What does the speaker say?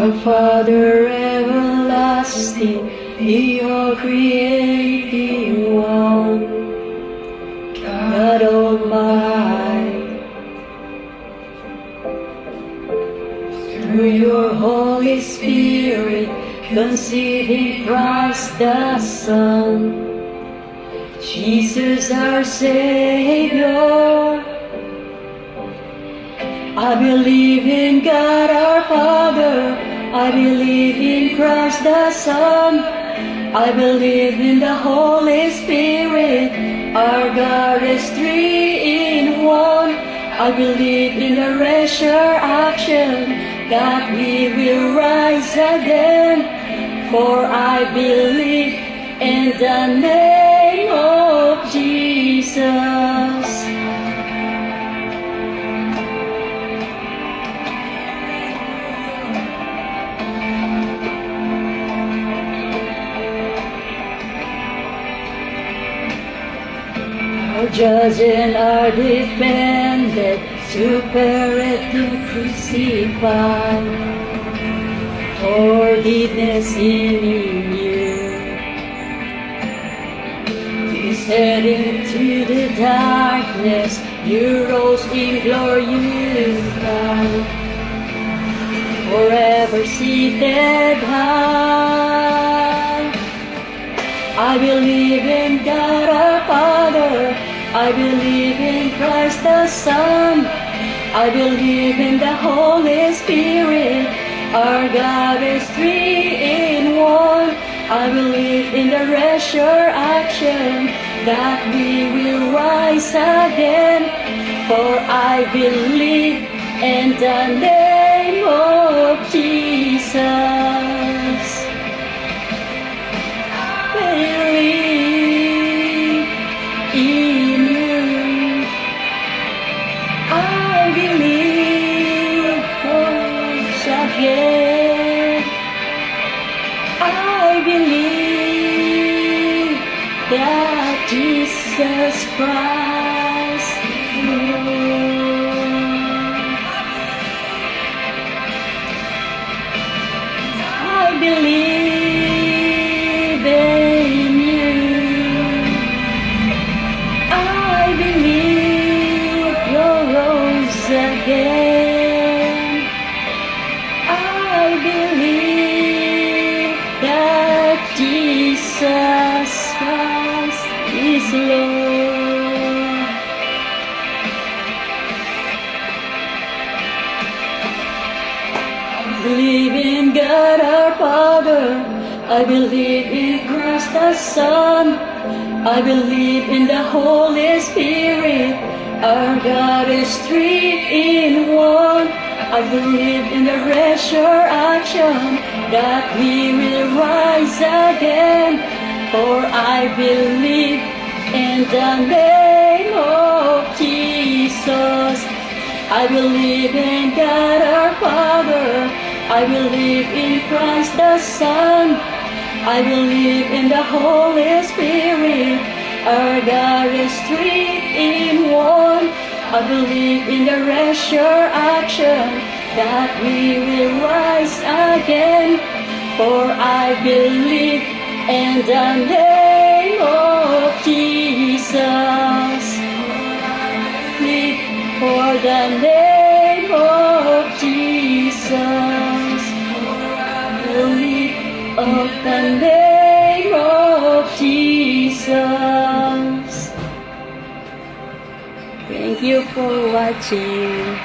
Our Father everlasting, Your creating one, God Almighty. Through Your Holy Spirit, conceived in Christ the Son, Jesus our Savior. I believe in God our Father, I believe in Christ the Son, I believe in the Holy Spirit, our God is three in one. I believe in the resurrection, that we will rise again, for I believe in the name of Jesus. Our judge and our defendant, to parent to crucify, forgiveness in You. You said into the darkness, You rose in glory, You died, forever seated high. I believe in God our Father, I believe in Christ the Son, I believe in the Holy Spirit, our God is three in one. I believe in the resurrection, that we will rise again, for I believe in the name of Jesus. Believe in You. I believe, oh, again. I believe that Jesus Christ is Lord. I believe in You. I believe You rose again. I believe that Jesus Christ is Lord. I believe in God our Father, I believe in Christ the Son, I believe in the Holy Spirit, our God is three in one. I believe in the resurrection, that we will rise again, for I believe in the name of Jesus. I believe in God our Father, I believe in Christ the Son, I believe in the Holy Spirit, our God is three in one. I believe in the resurrection, that we will rise again, for I believe in the name of Jesus. For the name of Jesus. Believe of the name of Jesus. Thank you for watching.